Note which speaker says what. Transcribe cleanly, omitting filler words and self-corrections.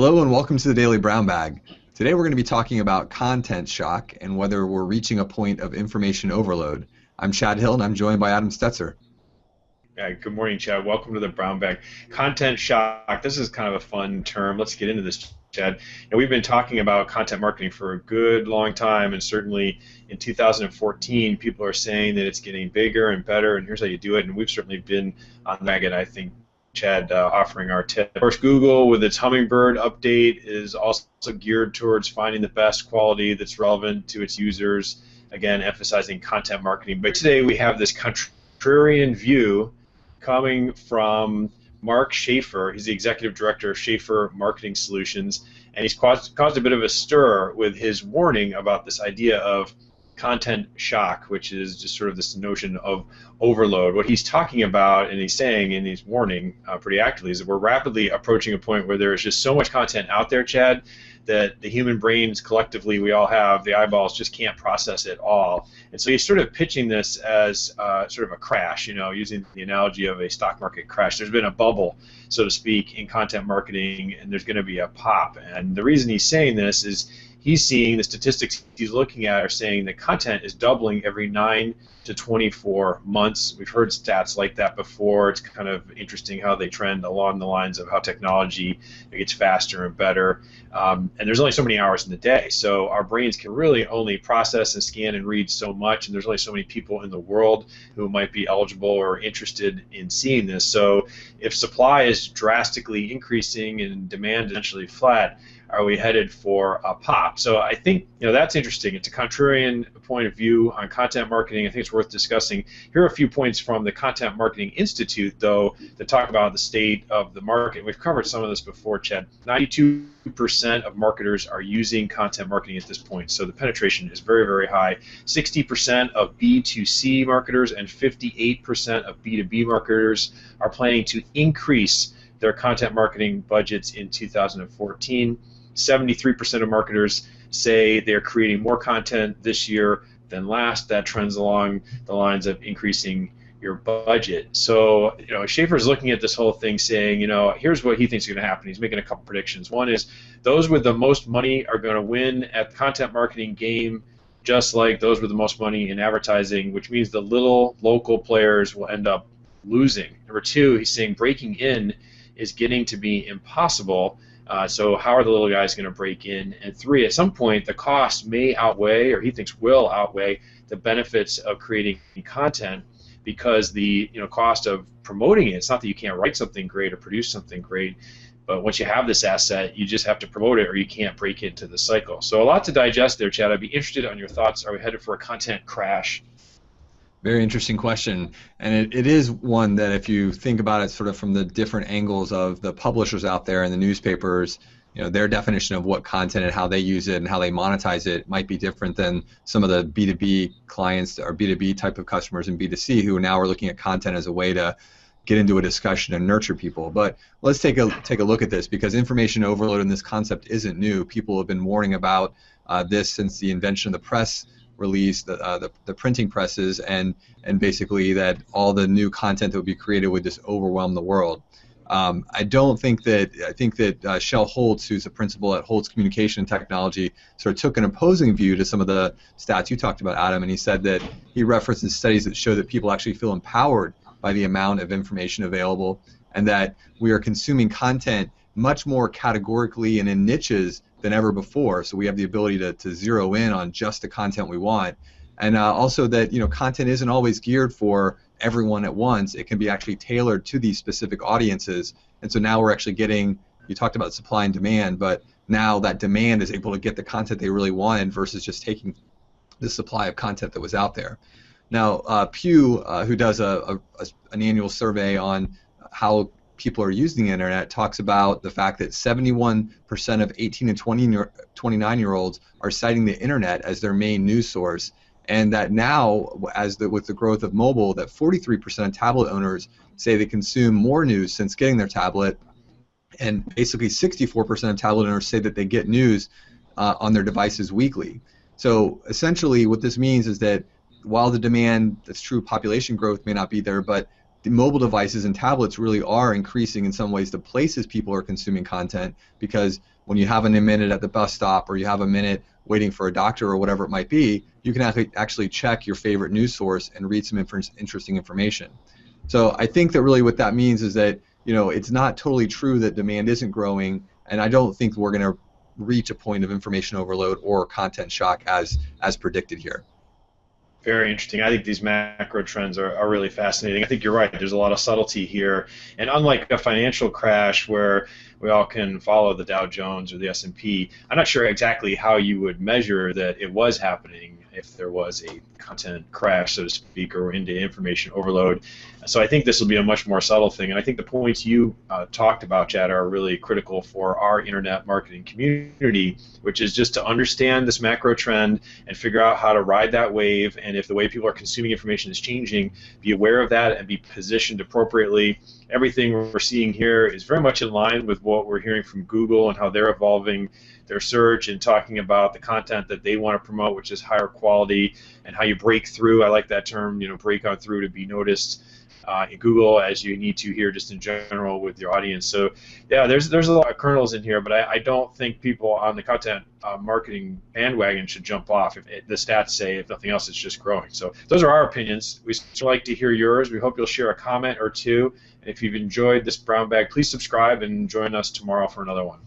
Speaker 1: Hello and welcome to the Daily Brown Bag. Today we're going to be talking about content shock and whether we're reaching a point of information overload. I'm Chad Hill and I'm joined by Adam Stetzer.
Speaker 2: Good morning, Chad. Welcome to the Brown Bag. Content shock. This is kind of a fun term. Let's get into this, Chad. We've been talking about content marketing for a good long time, and certainly in 2014, people are saying that it's getting bigger and better, and here's how you do it. And we've certainly been on the wagon, I think, Chad, offering our tip. Of course, Google, with its Hummingbird update, is also geared towards finding the best quality that's relevant to its users, again, emphasizing content marketing. But today we have this contrarian view coming from Mark Schaefer. He's the executive director of Schaefer Marketing Solutions, and he's caused a bit of a stir with his warning about this idea of content shock, which is just sort of this notion of overload. What he's talking about, and he's saying, and he's warning pretty actively, is that we're rapidly approaching a point where there is just so much content out there, Chad, that the human brains collectively, we all have, the eyeballs just can't process it all. And so he's sort of pitching this as sort of a crash, using the analogy of a stock market crash. There's been a bubble, so to speak, in content marketing, and there's going to be a pop. And the reason he's saying this is he's seeing the statistics he's looking at are saying that content is doubling every 9 to 24 months. We've heard stats like that before. It's kind of interesting how they trend along the lines of how technology gets faster and better. And there's only so many hours in the day, so our brains can really only process and scan and read so much, and there's only so many people in the world who might be eligible or interested in seeing this. So if supply is drastically increasing and demand is essentially flat, are we headed for a pop? So I think that's interesting. It's a contrarian point of view on content marketing. I think it's worth discussing. Here are a few points from the Content Marketing Institute, though, that talk about the state of the market. We've covered some of this before, Chad. 92% of marketers are using content marketing at this point, so the penetration is very, very high. 60% of B2C marketers and 58% of B2B marketers are planning to increase their content marketing budgets in 2014. 73% of marketers say they're creating more content this year than last. That trends along the lines of increasing your budget. So, Schaefer's looking at this whole thing saying, here's what he thinks is going to happen. He's making a couple predictions. One is those with the most money are going to win at the content marketing game, just like those with the most money in advertising, which means the little local players will end up losing. Number two, he's saying breaking in is getting to be impossible. So how are the little guys going to break in? And three, at some point, the cost may outweigh, or he thinks will outweigh, the benefits of creating content, because the cost of promoting it, it's not that you can't write something great or produce something great, but once you have this asset, you just have to promote it or you can't break into the cycle. So a lot to digest there, Chad. I'd be interested on your thoughts. Are we headed for a content crash?
Speaker 1: Very interesting question, and it is one that if you think about it sort of from the different angles of the publishers out there and the newspapers, their definition of what content and how they use it and how they monetize it might be different than some of the B2B clients or B2B type of customers in B2C who now are looking at content as a way to get into a discussion and nurture people. But let's take a look at this, because information overload in this concept isn't new. People have been warning about this since the invention of the press release, the printing presses, and basically that all the new content that would be created would just overwhelm the world. I think that Shel Holtz, who's a principal at Holtz Communication Technology, sort of took an opposing view to some of the stats you talked about, Adam, and he said that he references studies that show that people actually feel empowered by the amount of information available, and that we are consuming content much more categorically and in niches than ever before. So we have the ability to zero in on just the content we want, and also that content isn't always geared for everyone at once. It can be actually tailored to these specific audiences, and so now we're actually getting. You talked about supply and demand, but now that demand is able to get the content they really wanted versus just taking the supply of content that was out there. Now, Pew, who does an annual survey on how people are using the internet, talks about the fact that 71% of 18 and 29-year-olds are citing the internet as their main news source, and that now, with the growth of mobile, that 43% of tablet owners say they consume more news since getting their tablet, and basically 64% of tablet owners say that they get news on their devices weekly. So essentially what this means is that while the demand, that's true, population growth may not be there, but the mobile devices and tablets really are increasing in some ways the places people are consuming content, because when you have a minute at the bus stop or you have a minute waiting for a doctor or whatever it might be, you can actually check your favorite news source and read some interesting information. So I think that really what that means is that, you know, it's not totally true that demand isn't growing, and I don't think we're going to reach a point of information overload or content shock as predicted here.
Speaker 2: Very interesting. I think these macro trends are really fascinating. I think you're right. There's a lot of subtlety here. And unlike a financial crash where we all can follow the Dow Jones or the S&P, I'm not sure exactly how you would measure that it was happening if there was a content crash, so to speak, or into information overload. So I think this will be a much more subtle thing. And I think the points you talked about, Chad, are really critical for our internet marketing community, which is just to understand this macro trend and figure out how to ride that wave. And if the way people are consuming information is changing, be aware of that and be positioned appropriately. Everything we're seeing here is very much in line with what we're hearing from Google and how they're evolving their search and talking about the content that they want to promote, which is higher quality, and how you break through. I like that term, you know, break on through to be noticed in Google as you need to here just in general with your audience. So yeah, there's a lot of kernels in here, but I don't think people on the content marketing bandwagon should jump off. If the stats say, if nothing else, it's just growing. So those are our opinions. We still like to hear yours. We hope you'll share a comment or two. And if you've enjoyed this brown bag, please subscribe and join us tomorrow for another one.